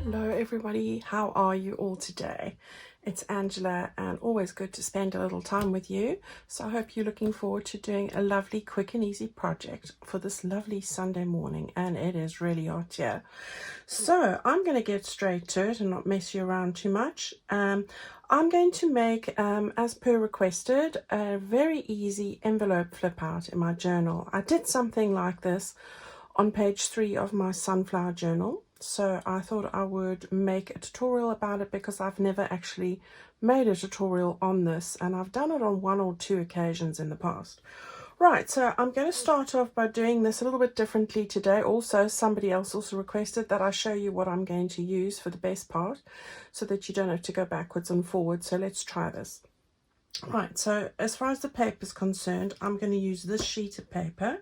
Hello everybody, how are you all today? It's Angela and always good to spend a little time with you. So I hope you're looking forward to doing a lovely, quick and easy project for this lovely Sunday morning, and it is really hot here. So I'm going to get straight to it and not mess you around too much. I'm going to make, as per requested, a very easy envelope flip out in my journal. I did something like this on page 3 of my sunflower journal. So I thought I would make a tutorial about it because I've never actually made a tutorial on this, and I've done it on 1 or 2 occasions in the past. Right, so I'm going to start off by doing this a little bit differently today. Also, somebody else also requested that I show you what I'm going to use for the best part so that you don't have to go backwards and forwards. So let's try this. Right, so as far as the paper is concerned, I'm going to use this sheet of paper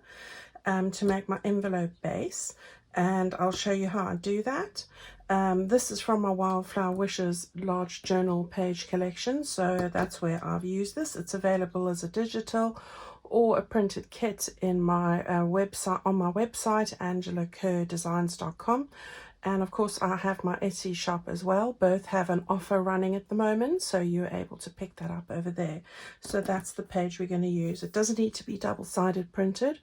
to make my envelope base. And I'll show you how I do that. This is from my Wildflower Wishes large journal page collection, so that's where I've used this. It's available as a digital or a printed kit in my website, on my website, angelakerrdesigns.com. And of course I have my Etsy shop as well. Both have an offer running at the moment, so you're able to pick that up over there. So that's the page we're going to use. It doesn't need to be double-sided printed,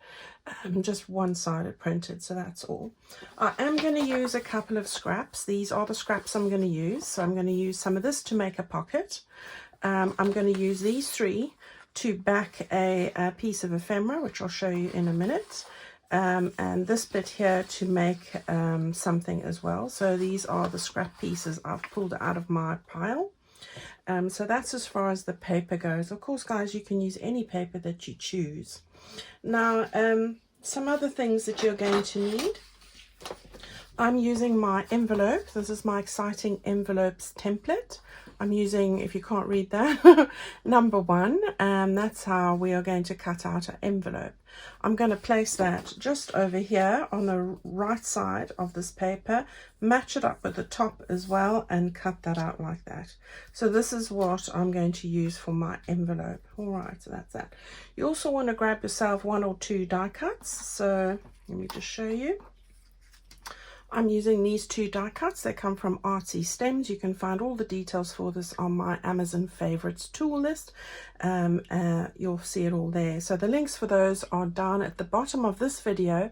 just one-sided printed, so that's all. I am going to use a couple of scraps. These are the scraps I'm going to use. So I'm going to use some of this to make a pocket. I'm going to use these 3 to back a piece of ephemera, which I'll show you in a minute. And this bit here to make something as well. So these are the scrap pieces I've pulled out of my pile. So that's as far as the paper goes. Of course, guys, you can use any paper that you choose. Now, some other things that you're going to need. I'm using my envelope. This is my Exciting Envelopes template. I'm using, if you can't read that, number 1, and that's how we are going to cut out an envelope. I'm going to place that just over here on the right side of this paper, match it up with the top as well, and cut that out like that. So this is what I'm going to use for my envelope. All right, so that's that. You also want to grab yourself 1 or 2 die cuts. So let me just show you. I'm using these 2 die cuts. They come from Artsy Stems. You can find all the details for this on my Amazon favorites tool list. You'll see it all there. So the links for those are down at the bottom of this video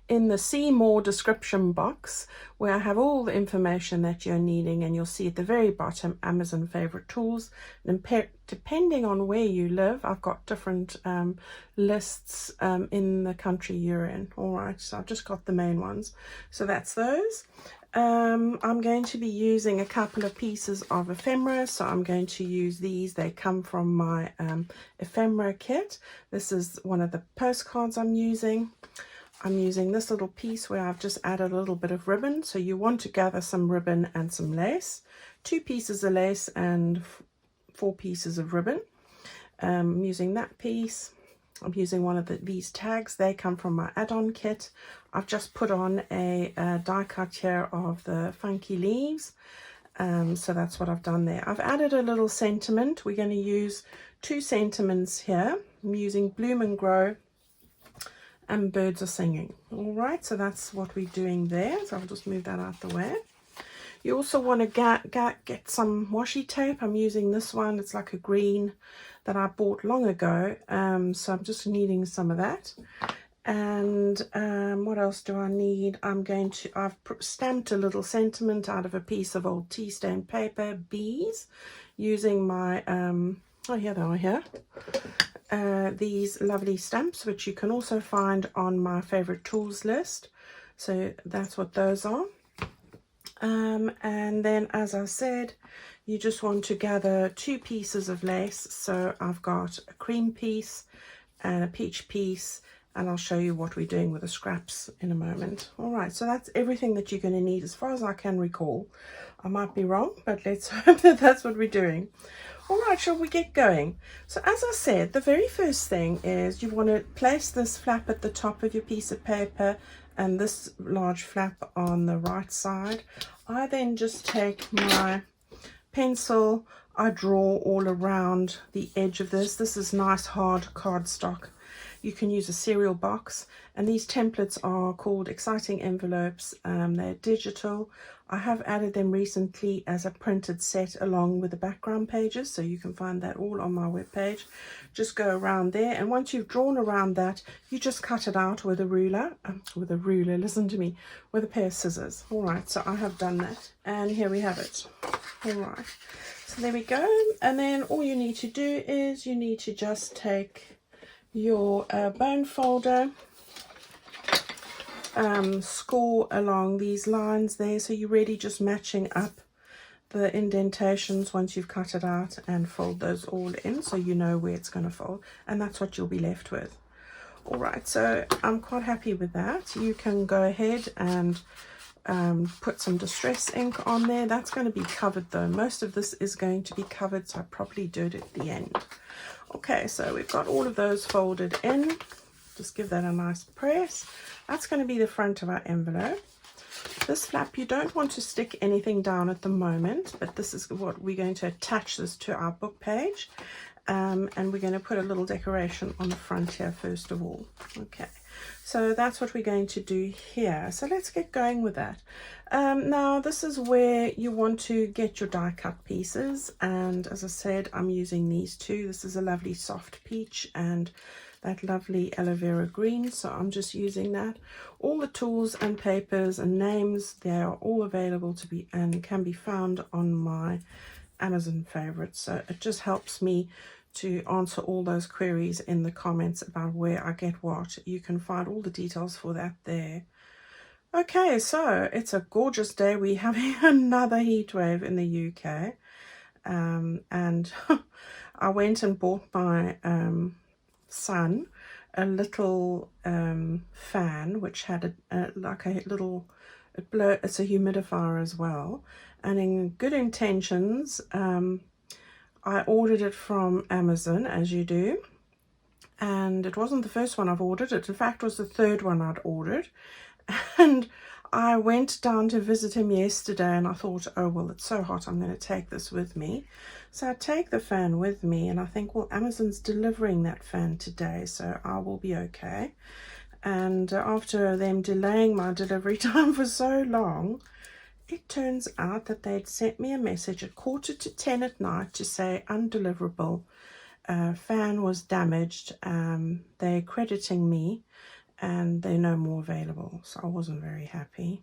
in the see more description box, where I have all the information that you're needing, and you'll see at the very bottom Amazon favorite tools. And depending on where you live, I've got different lists in the country you're in. All right, so I've just got the main ones. So that's those. I'm going to be using a couple of pieces of ephemera, so I'm going to use these. They come from my ephemera kit. This is one of the postcards I'm using. I'm using this little piece where I've just added a little bit of ribbon. So you want to gather some ribbon and some lace. 2 pieces of lace and 4 pieces of ribbon. I'm using that piece. I'm using one of these tags. They come from my add-on kit. I've just put on a die cut here of the funky leaves. So that's what I've done there. I've added a little sentiment. We're going to use 2 sentiments here. I'm using Bloom and Grow and Birds Are Singing. All right, so that's what we're doing there. So I'll just move that out the way. You also want to get some washi tape. I'm using this one. It's like a green that I bought long ago. So I'm just needing some of that. And what else do I need? I've stamped a little sentiment out of a piece of old tea stain paper, bees, using my, oh yeah, they are here. These lovely stamps, which you can also find on my favorite tools list. So that's what those are. And then, as I said, you just want to gather 2 pieces of lace. So I've got a cream piece and a peach piece, and I'll show you what we're doing with the scraps in a moment. All right, so that's everything that you're going to need as far as I can recall. I might be wrong, but let's hope that that's what we're doing. All right, shall we get going? So as I said, the very first thing is you want to place this flap at the top of your piece of paper and this large flap on the right side. I then just take my pencil, I draw all around the edge of this. This is nice hard cardstock. You can use a cereal box, and these templates are called Exciting Envelopes. They're digital. I have added them recently as a printed set along with the background pages, so you can find that all on my webpage. Just go around there, and once you've drawn around that, you just cut it out with a ruler, listen to me, with a pair of scissors. All right, so I have done that, and here we have it. All right, so there we go. And then all you need to do is you need to just take your bone folder, score along these lines there, so you're really just matching up the indentations once you've cut it out, and fold those all in so you know where it's going to fold, and that's what you'll be left with. All right, so I'm quite happy with that. You can go ahead and put some distress ink on there. That's going to be covered though. Most of this is going to be covered, so I probably do it at the end. Okay, so we've got all of those folded in. Just give that a nice press. That's going to be the front of our envelope. This flap, you don't want to stick anything down at the moment, but this is what we're going to attach this to our book page. And we're going to put a little decoration on the front here first of all. Okay, so that's what we're going to do here. So let's get going with that. Now this is where you want to get your die cut pieces, and as I said, I'm using these two. This is a lovely soft peach and that lovely aloe vera green, so I'm just using that. All the tools and papers and names, they are all available to be and can be found on my Amazon favorites, so it just helps me to answer all those queries in the comments about where I get what. You can find all the details for that there. Okay, so it's a gorgeous day. We're having another heat wave in the UK, and I went and bought my son a little fan which had like a little it's a humidifier as well, and in good intentions I ordered it from Amazon, as you do, and it wasn't the first one I've ordered. It in fact was the third one I'd ordered, and I went down to visit him yesterday, and I thought, oh well, it's so hot, I'm going to take this with me. So I take the fan with me, and I think, well, Amazon's delivering that fan today, so I will be okay. And after them delaying my delivery time for so long, it turns out that they'd sent me a message at 10:15 at night to say undeliverable. Fan was damaged. They're crediting me, and they're no more available. So I wasn't very happy.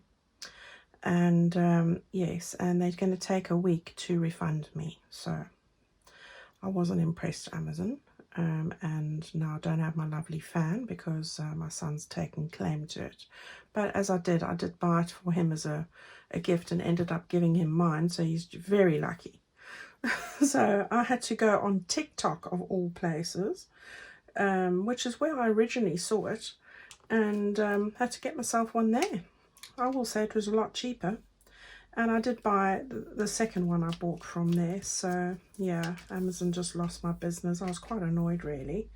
And yes, and they're going to take a week to refund me. So I wasn't impressed, Amazon. And now I don't have my lovely fan because my son's taken claim to it. But as I did buy it for him as a gift and ended up giving him mine, so he's very lucky. So I had to go on TikTok of all places, which is where I originally saw it, and had to get myself one there. I will say it was a lot cheaper, and I did buy the second one I bought from there. So yeah, Amazon just lost my business. I was quite annoyed, really.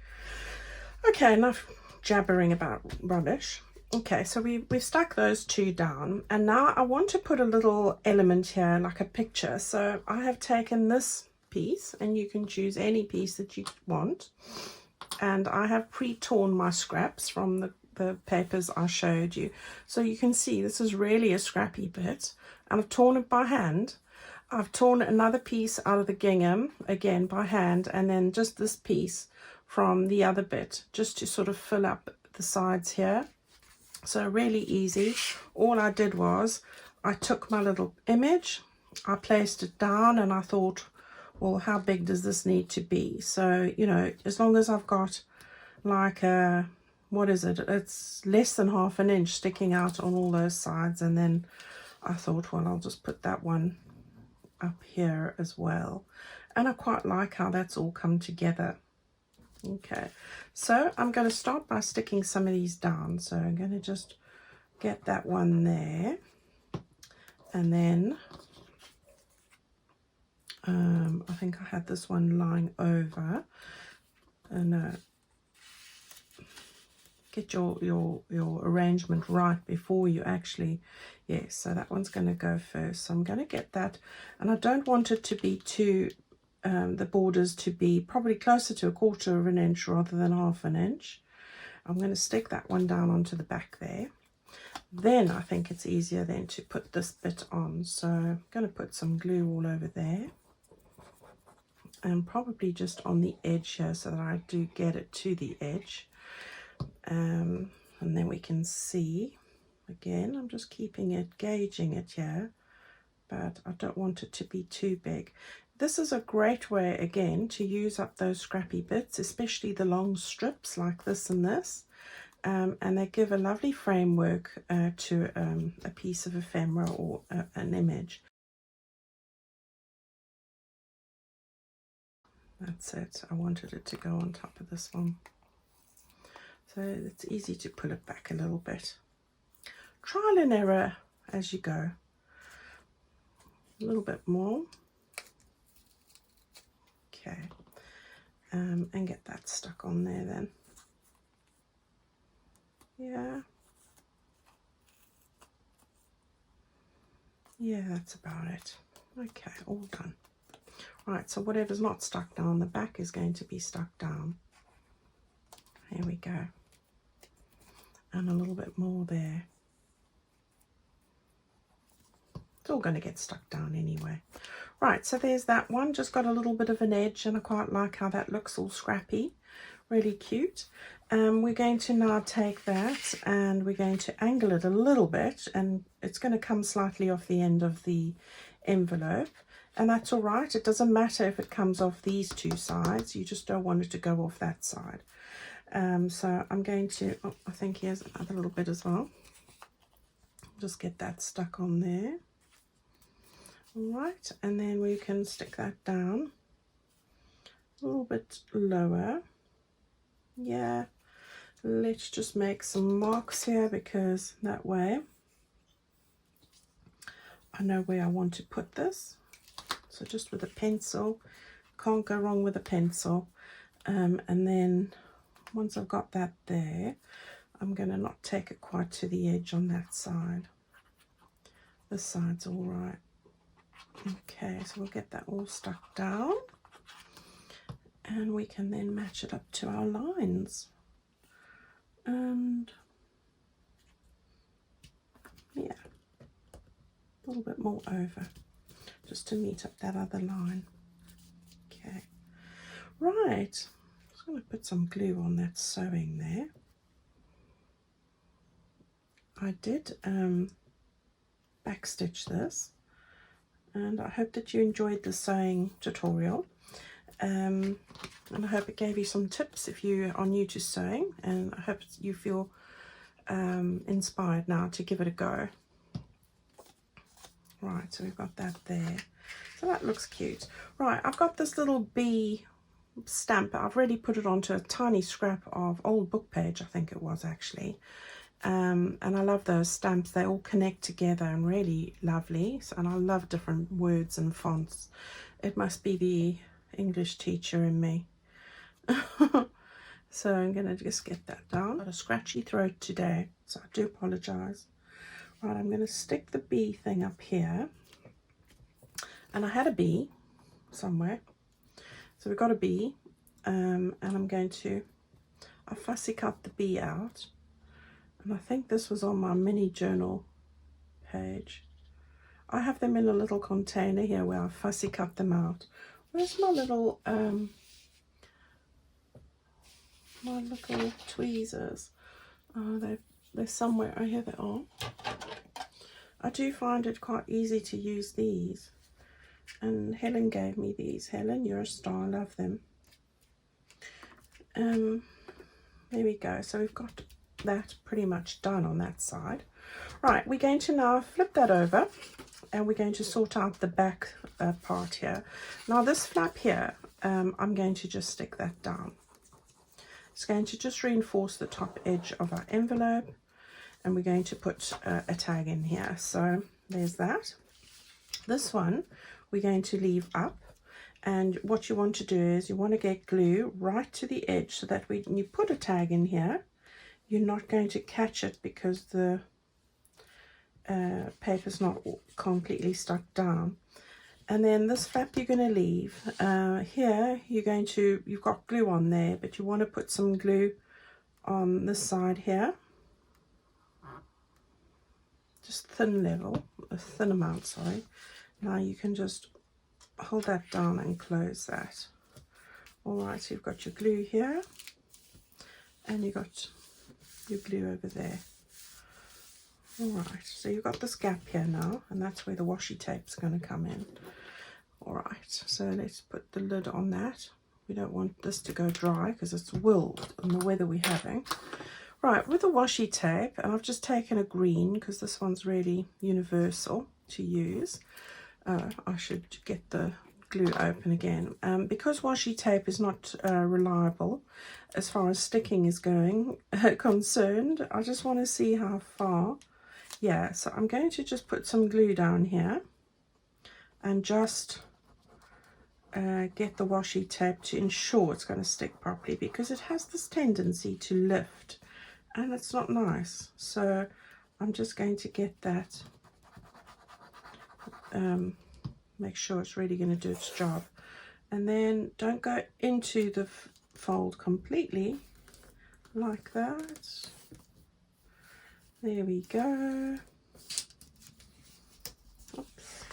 Okay, enough jabbering about rubbish. Okay, so we've stuck those two down, and now I want to put a little element here, like a picture. So I have taken this piece, and you can choose any piece that you want, and I have pre-torn my scraps from the papers I showed you. So you can see this is really a scrappy bit, and I've torn it by hand. I've torn another piece out of the gingham, again by hand, and then just this piece from the other bit, just to sort of fill up the sides here. So really easy. All I did was I took my little image, I placed it down, and I thought, well, how big does this need to be? So, you know, as long as I've got like a, what is it? It's less than ½ an inch sticking out on all those sides. And then I thought, well, I'll just put that one up here as well. And I quite like how that's all come together. Okay, so I'm going to start by sticking some of these down. So I'm going to just get that one there, and then I think I had this one lying over, and get your arrangement right before you actually, yes, so that one's going to go first. So I'm going to get that, and I don't want it to be too the borders to be probably closer to 1/4 of an inch rather than ½ an inch. I'm going to stick that one down onto the back there. Then I think it's easier then to put this bit on. So I'm going to put some glue all over there. And probably just on the edge here so that I do get it to the edge. And then we can see, again, I'm just keeping it, gauging it here, but I don't want it to be too big. This is a great way, again, to use up those scrappy bits, especially the long strips like this and this. And they give a lovely framework to a piece of ephemera or an image. That's it. I wanted it to go on top of this one. So it's easy to pull it back a little bit. Trial and error as you go. A little bit more. Okay. And get that stuck on there then. Yeah. Yeah, that's about it. Okay, all done. Right, so whatever's not stuck down the back is going to be stuck down. Here we go. And a little bit more there. It's all going to get stuck down anyway. Right, so there's that one. Just got a little bit of an edge, and I quite like how that looks, all scrappy. Really cute. We're going to now take that and we're going to angle it a little bit, and it's going to come slightly off the end of the envelope. And that's all right. It doesn't matter if it comes off these two sides. You just don't want it to go off that side. So I'm going to, oh, I think here's another little bit as well. Just get that stuck on there. All right, and then we can stick that down a little bit lower. Yeah, let's just make some marks here, because that way I know where I want to put this. So just with a pencil, can't go wrong with a pencil. And then once I've got that there, I'm going to not take it quite to the edge on that side. This side's all right. Okay, so we'll get that all stuck down. And we can then match it up to our lines. And yeah, a little bit more over, just to meet up that other line. Okay, right, just going to put some glue on that sewing there. I did backstitch this, and I hope that you enjoyed the sewing tutorial. And I hope it gave you some tips if you are new to sewing, and I hope you feel inspired now to give it a go. Right, so we've got that there. So that looks cute. Right, I've got this little bee stamp. I've already put it onto a tiny scrap of old book page, I think it was actually. And I love those stamps. They all connect together and really lovely. So, and I love different words and fonts. It must be the English teacher in me. So I'm going to just get that down. I've got a scratchy throat today, so I do apologize. Right, I'm going to stick the bee thing up here. And I had a bee somewhere. So we've got a bee. And I'm going to, I fussy cut the bee out. And I think this was on my mini journal page. I have them in a little container here where I fussy cut them out. Where's my little tweezers? Oh, they're somewhere. Oh, here they are. I do find it quite easy to use these. And Helen gave me these. Helen, you're a star. I love them. There we go. So we've got that pretty much done on that side. Right, we're going to now flip that over, and we're going to sort out the back part here. Now this flap here, I'm going to just stick that down. It's going to just reinforce the top edge of our envelope, and we're going to put a tag in here. So there's that. This one we're going to leave up, and what you want to do is you want to get glue right to the edge, so that when you put a tag in here, you're not going to catch it because the paper's not completely stuck down. And then this flap you're going to leave. Here you've got glue on there, but you want to put some glue on this side here, just thin level, a thin amount, sorry. Now you can just hold that down and close that. All right, so you've got your glue here, and you've got your glue over there. All right, so you've got this gap here now, and that's where the washi tape is going to come in. All right, so let's put the lid on that. We don't want this to go dry because it's willed in the weather we're having. Right, with the washi tape, and I've just taken a green because this one's really universal to use. I should get the glue open again. Because washi tape is not reliable as far as sticking is concerned, I just want to see how far. Yeah, so I'm going to just put some glue down here and just get the washi tape to ensure it's going to stick properly, because it has this tendency to lift and it's not nice. So I'm just going to get that, make sure it's really going to do its job, and then don't go into the fold completely like that. There we go. Oops.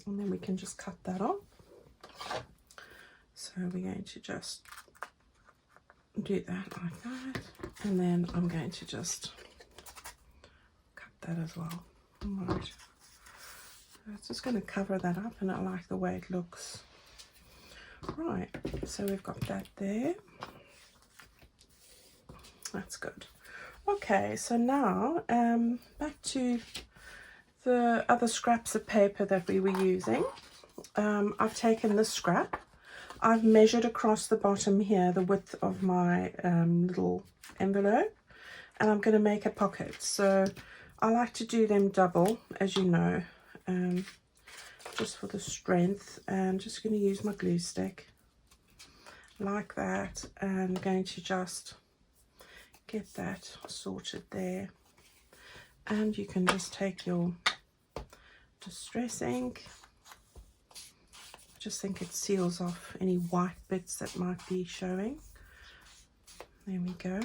And then we can just cut that off. So we're going to just do that like that, and then I'm going to just cut that as well. All right, so it's just going to cover that up, and I like the way it looks. Right, so we've got that there. That's good. Okay, so now back to the other scraps of paper that we were using. I've taken this scrap. I've measured across the bottom here the width of my little envelope, and I'm going to make a pocket. So I like to do them double, as you know, just for the strength. And just going to use my glue stick like that, and I'm going to just get that sorted there. And you can just take your distress ink. Just think it seals off any white bits that might be showing. There we go,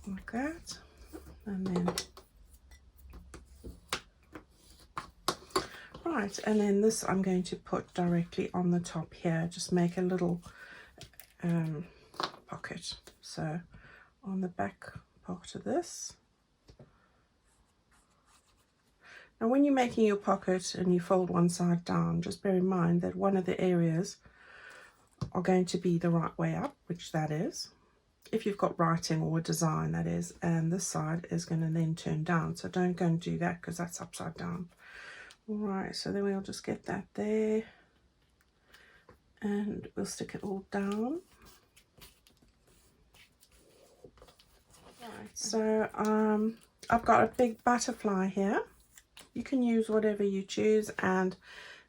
like that. And then right, and then this I'm going to put directly on the top here. Just make a little pocket. So on the back part of this. Now when you're making your pocket and you fold one side down, just bear in mind that one of the areas are going to be the right way up, which that is, if you've got writing or design, that is, and this side is going to then turn down. So don't go and do that because that's upside down. All right, so then we'll just get that there, and we'll stick it all down. Right, so I've got a big butterfly here. You can use whatever you choose, and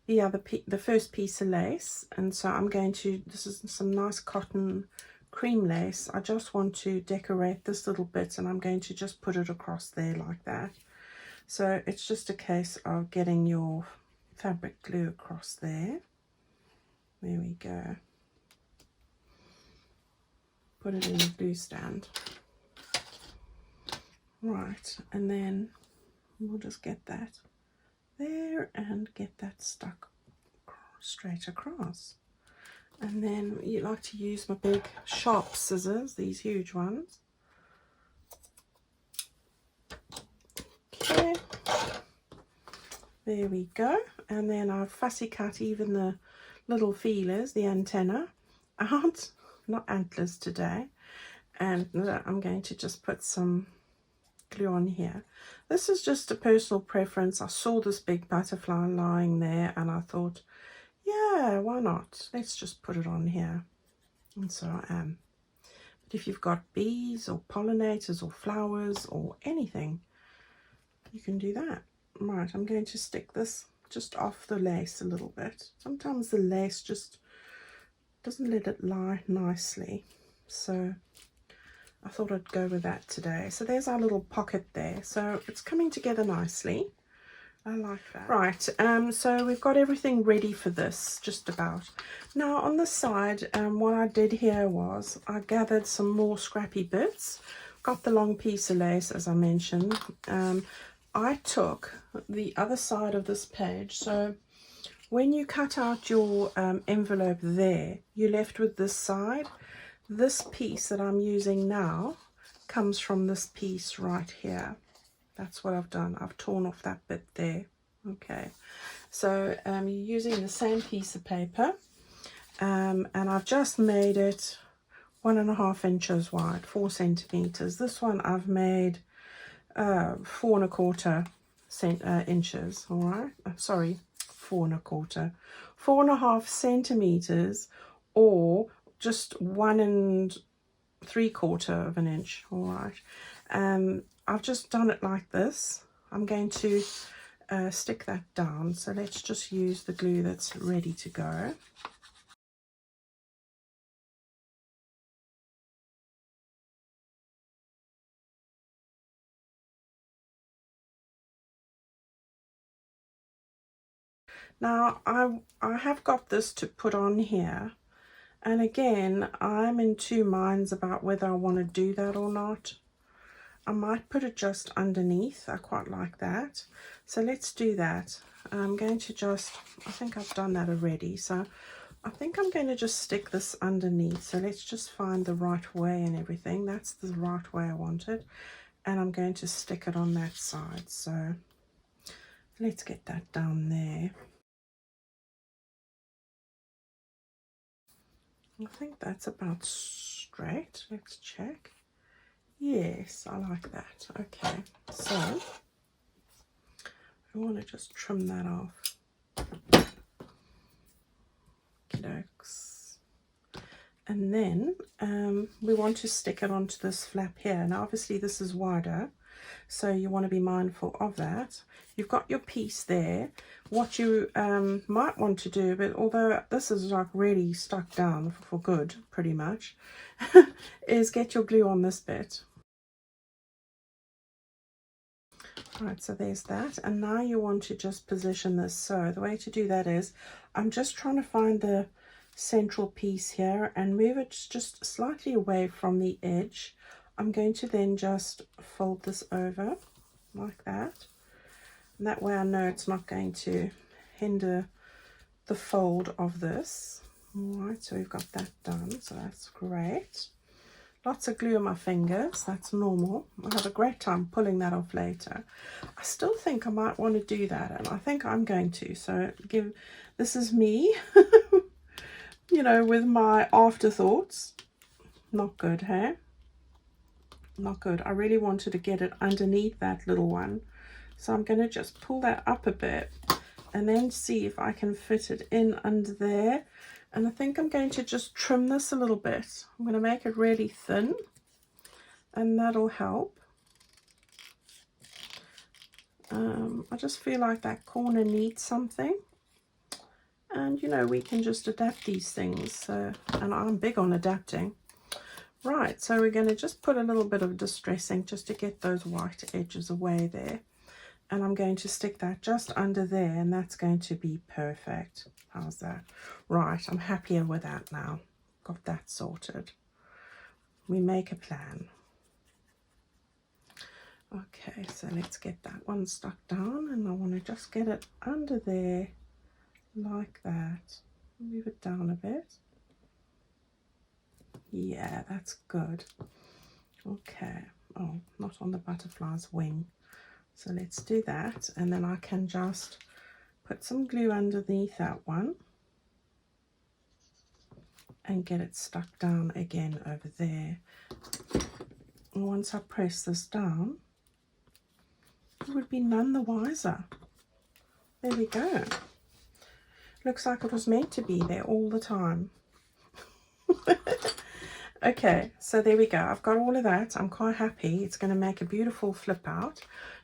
the first piece of lace. And so I'm going to, this is some nice cotton cream lace. I just want to decorate this little bit, and I'm going to just put it across there like that. So it's just a case of getting your fabric glue across there. There we go. Put it in the glue stand. Right, and then we'll just get that there and get that stuck straight across. And then you like to use my big sharp scissors, these huge ones. Okay, there we go. And then I've fussy cut even the little feelers, the antenna out, not antlers today. And I'm going to just put some glue on here. This is just a personal preference. I saw this big butterfly lying there and I thought, yeah, why not? Let's just put it on here. And so I am. But if you've got bees or pollinators or flowers or anything, you can do that. Right, I'm going to stick this just off the lace a little bit. Sometimes the lace just doesn't let it lie nicely. So I thought I'd go with that today. So there's our little pocket there. So it's coming together nicely. I like that. Right, so we've got everything ready for this, just about. Now on the side, what I did here was I gathered some more scrappy bits. Got the long piece of lace, as I mentioned. I took the other side of this page, so when you cut out your envelope there, you're left with this side. This piece that I'm using now comes from this piece right here. That's what I've done. I've torn off that bit there. Okay, so you're using the same piece of paper, and I've just made it 1.5 inches wide, 4 centimeters. This one I've made 4.25 inches. All right, sorry, 4.25, 4.5 centimeters, or just 1.75 of an inch. All right. I've just done it like this. I'm going to stick that down. So let's just use the glue that's ready to go. Now I have got this to put on here, and again I'm in two minds about whether I want to do that or not. I might put it just underneath. I quite like that. So let's do that. I'm going to just, I think I've done that already. So I think I'm going to just stick this underneath. So let's just find the right way and everything. That's the right way I want it. And I'm going to stick it on that side. So let's get that down there. I think that's about straight. Let's check. Yes, I like that. Okay, so I want to just trim that off. Okey-dokes. And then we want to stick it onto this flap here. Now obviously this is wider, so you want to be mindful of that. You've got your piece there. What you might want to do, but although this is like really stuck down for good pretty much, is get your glue on this bit. Right, so there's that, and now you want to just position this. So the way to do that is, I'm just trying to find the central piece here and move it just slightly away from the edge. I'm going to then just fold this over like that, and that way I know it's not going to hinder the fold of this. All right, so we've got that done, so that's great. Lots of glue on my fingers, that's normal. I'll have a great time pulling that off later. I still think I might want to do that, and I think I'm going to. So this is me, you know, with my afterthoughts. Not good, hey? Not good. I really wanted to get it underneath that little one. So I'm going to just pull that up a bit and then see if I can fit it in under there. And I think I'm going to just trim this a little bit. I'm going to make it really thin, and that'll help. I just feel like that corner needs something. And, you know, we can just adapt these things. And I'm big on adapting. Right, so we're going to just put a little bit of distressing just to get those white edges away there. And I'm going to stick that just under there, and that's going to be perfect. How's that? Right, I'm happier with that now. Got that sorted. We make a plan. Okay, so let's get that one stuck down, and I want to just get it under there like that. Move it down a bit. Yeah, that's good. Okay. Oh, not on the butterfly's wing. So let's do that, and then I can just put some glue underneath that one and get it stuck down again over there. And once I press this down, you would be none the wiser. There we go. Looks like it was meant to be there all the time. Okay, so there we go. I've got all of that. I'm quite happy. It's going to make a beautiful flip out.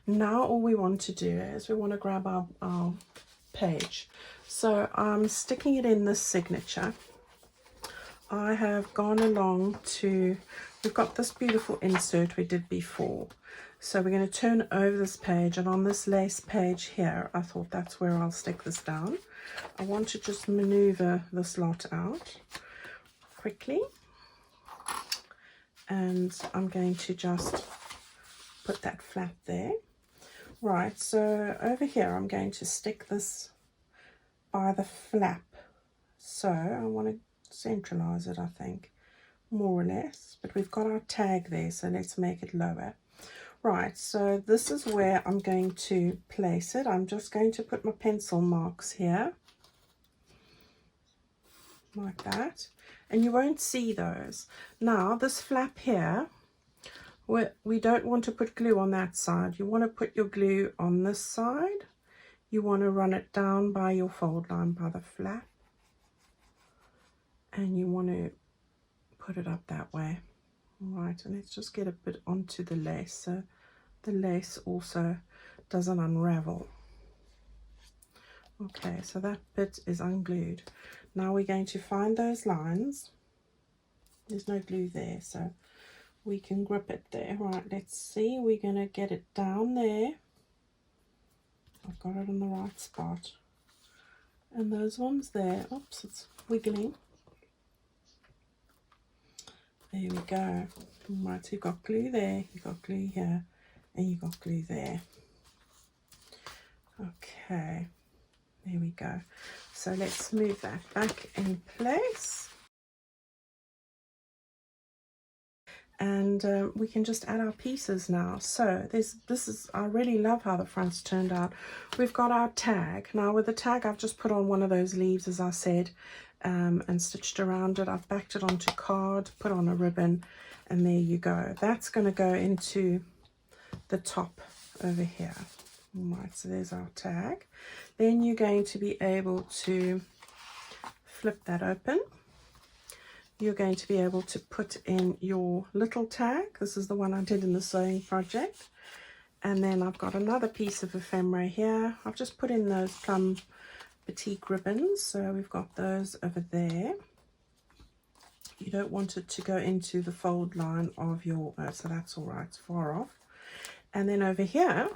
Now all we want to do is we want to grab our page. So I'm sticking it in this signature. I have gone along to, we've got this beautiful insert we did before. So we're going to turn over this page, and on this lace page here, I thought that's where I'll stick this down. I want to just maneuver this lot out quickly, and I'm going to just put that flat there. Right, so over here I'm going to stick this by the flap. So I want to centralize it, I think, more or less, but we've got our tag there, so let's make it lower. Right, so this is where I'm going to place it. I'm just going to put my pencil marks here, like that, and you won't see those. Now, this flap here, we don't want to put glue on that side. You want to put your glue on this side. You want to run it down by your fold line by the flap, and you want to put it up that way. Right, and let's just get a bit onto the lace so the lace also doesn't unravel. Okay, so that bit is unglued. Now we're going to find those lines. There's no glue there, so we can grip it there. Right, let's see, we're going to get it down there. I've got it in the right spot. And those ones there, oops, it's wiggling. There we go. Right, so you've got glue there, you've got glue here, and you've got glue there. Okay, there we go. So let's move that back in place. And we can just add our pieces now. So I really love how the front's turned out. We've got our tag. Now with the tag, I've just put on one of those leaves, as I said, and stitched around it. I've backed it onto card, put on a ribbon, and there you go. That's going to go into the top over here. Right, so there's our tag. Then you're going to be able to flip that open. You're going to be able to put in your little tag. This is the one I did in the sewing project. And then I've got another piece of ephemera here. I've just put in those plum batik ribbons. So we've got those over there. You don't want it to go into the fold line of your, so that's all right, it's far off. And then over here,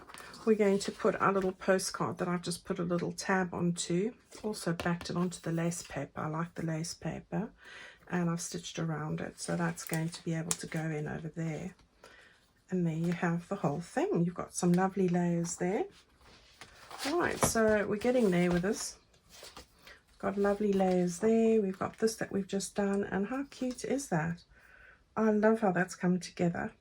we're going to put our little postcard that I've just put a little tab onto. Also backed it onto the lace paper. I like the lace paper. And I've stitched around it, so that's going to be able to go in over there. And there you have the whole thing. You've got some lovely layers there. Right, so we're getting there with this. Got lovely layers there. We've got this that we've just done, and how cute is that? I love how that's come together.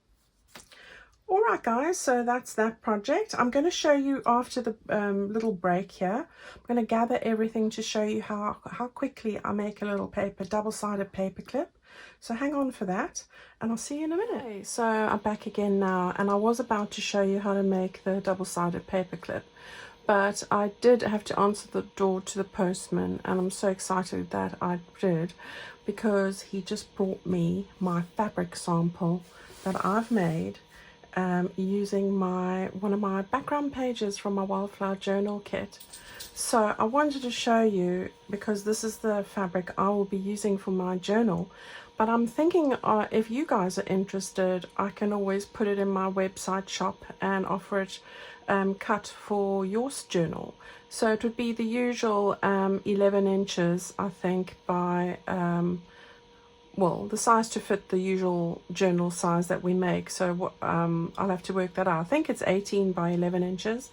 All right, guys, so that's that project. I'm going to show you after the little break here. I'm going to gather everything to show you how quickly I make a little double-sided paper clip. So hang on for that, and I'll see you in a minute. Okay, so I'm back again now, and I was about to show you how to make the double-sided paper clip, but I did have to answer the door to the postman, and I'm so excited that I did, because he just brought me my fabric sample that I've made using one of my background pages from my Wildflower journal kit. So I wanted to show you, because this is the fabric I will be using for my journal, but I'm thinking if you guys are interested, I can always put it in my website shop and offer it cut for your journal. So it would be the usual 11 inches, I think, by well, the size to fit the usual journal size that we make. So I'll have to work that out. I think it's 18 by 11 inches.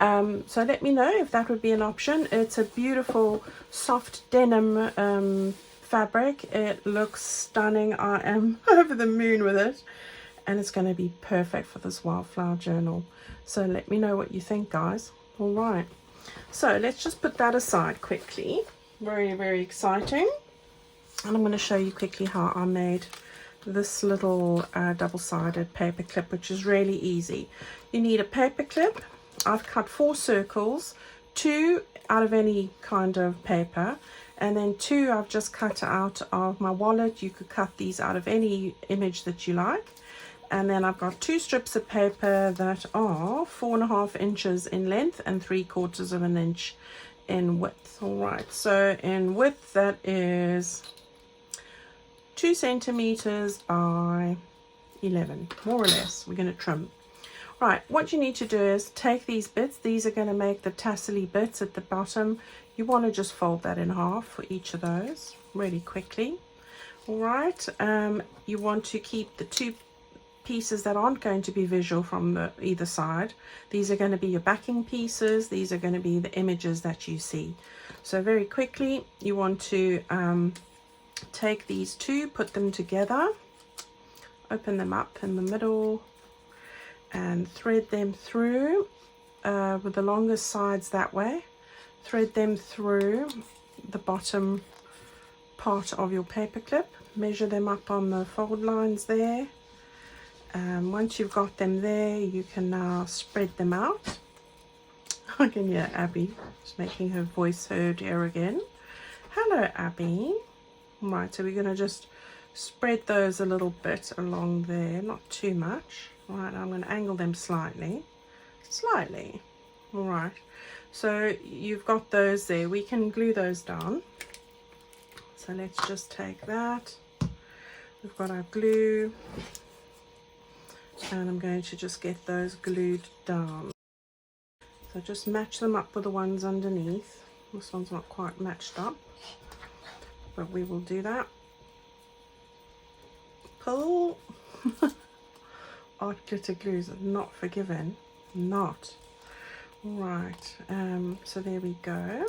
So let me know if that would be an option. It's a beautiful soft denim fabric. It looks stunning. I am over the moon with it. And it's going to be perfect for this Wildflower journal. So let me know what you think, guys. All right. So let's just put that aside quickly. Very, very exciting. And I'm going to show you quickly how I made this little double-sided paper clip, which is really easy. You need a paper clip. I've cut 4 circles, 2 out of any kind of paper, and then 2 I've just cut out of my wallet. You could cut these out of any image that you like. And then I've got 2 strips of paper that are 4.5 inches in length and 3/4 of an inch in width. All right, so in width that is 2 centimeters by 11, more or less. We're going to trim. Right, what you need to do is take these bits. These are going to make the tassely bits at the bottom. You want to just fold that in half for each of those really quickly. All right, you want to keep the two pieces that aren't going to be visual from either side. These are going to be your backing pieces. These are going to be the images that you see. So very quickly, you want to take these two, put them together, open them up in the middle, and thread them through with the longest sides that way. Thread them through the bottom part of your paper clip. Measure them up on the fold lines there. Once you've got them there, you can now spread them out. I can hear Abby just making her voice heard here again. Hello, Abby. Right, so we're going to just spread those a little bit along there, not too much. Right, I'm going to angle them slightly. All right, so you've got those there. We can glue those down. So let's just take that. We've got our glue. And I'm going to just get those glued down. So just match them up with the ones underneath. This one's not quite matched up, but we will do that. Pull. Art glitter glues are not forgiven. Not. Right, so there we go.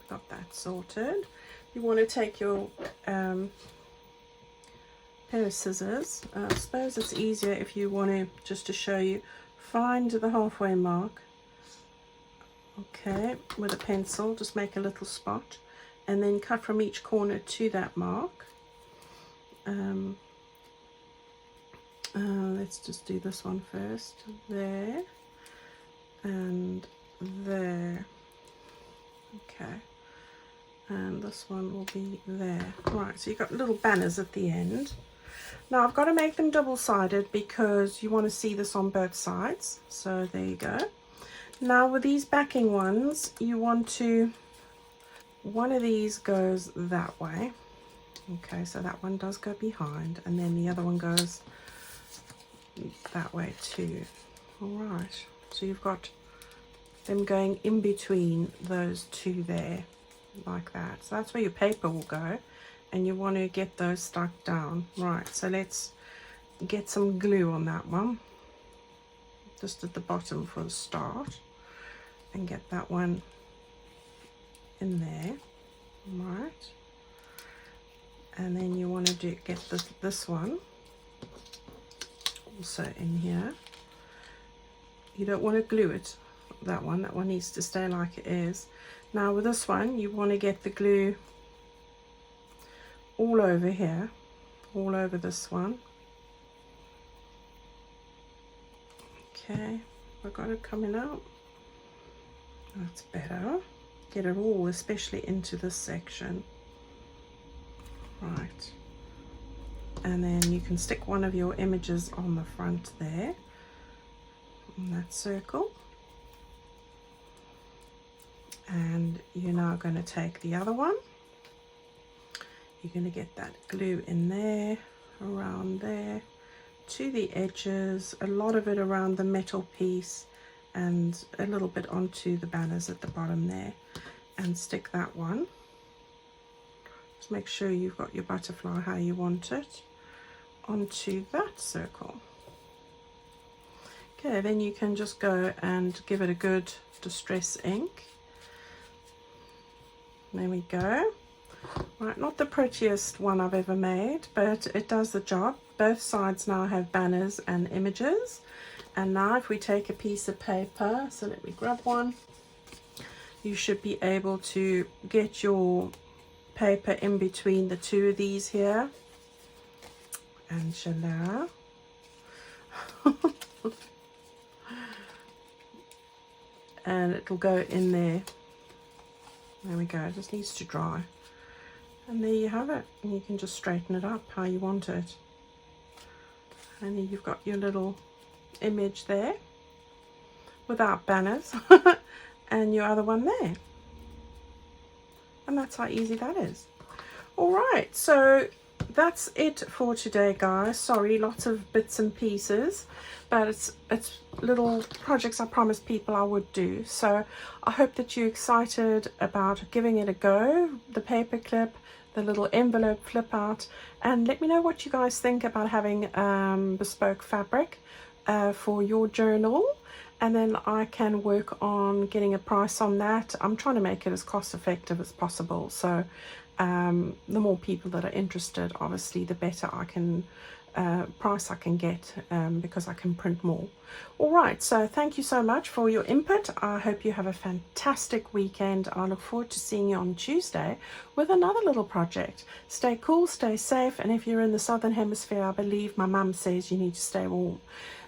Got that sorted. You want to take your pair of scissors. I suppose it's easier if you want to, just to show you, find the halfway mark. Okay, with a pencil, just make a little spot and then cut from each corner to that mark. Let's just do this one first. There and there. Okay, and this one will be there. Right, so you've got little banners at the end. Now I've got to make them double-sided because you want to see this on both sides. So there you go. Now with these backing ones, you want to, one of these goes that way. Okay, so that one does go behind, and then the other one goes that way too. All right, so you've got them going in between those two there, like that. So that's where your paper will go, and you want to get those stuck down. Right, so let's get some glue on that one, just at the bottom for the start, and get that one in there. Right, and then you want to get this one also in here. You don't want to glue it, that one needs to stay like it is. Now with this one, you want to get the glue all over here, all over this one. Okay, I've got it coming out. That's better. Get it all, especially into this section. Right, and then you can stick one of your images on the front there, in that circle. And you're now going to take the other one. You're going to get that glue in there, around there, to the edges, a lot of it around the metal piece, and a little bit onto the banners at the bottom there, and stick that one. Just make sure you've got your butterfly how you want it onto that circle. Okay, then you can just go and give it a good distress ink. There we go. Right, not the prettiest one I've ever made, but it does the job. Both sides now have banners and images. And now if we take a piece of paper, so let me grab one, you should be able to get your paper in between the two of these here. Angela. And it'll go in there. There we go, it just needs to dry. And there you have it. And you can just straighten it up how you want it. And then you've got your little image there without banners and your other one there. And that's how easy that is. All right, so that's it for today, guys. Sorry, lots of bits and pieces, but it's little projects I promised people I would do. So I hope that you're excited about giving it a go, the paper clip, the little envelope flip out, and let me know what you guys think about having bespoke fabric for your journal, and then I can work on getting a price on that. I'm trying to make it as cost effective as possible, so the more people that are interested, obviously the better I can price I can get, because I can print more. All right, so thank you so much for your input. I hope you have a fantastic weekend. I look forward to seeing you on Tuesday with another little project. Stay cool, stay safe, and if you're in the southern hemisphere, I believe my mum says you need to stay warm.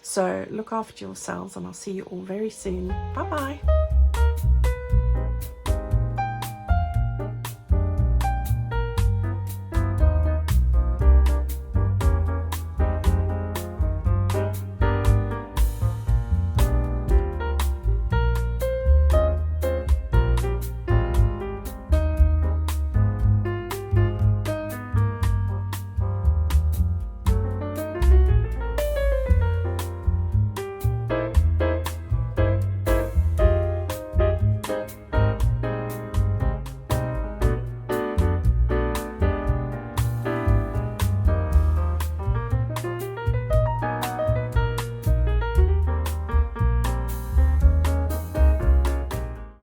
So look after yourselves, and I'll see you all very soon. Bye bye.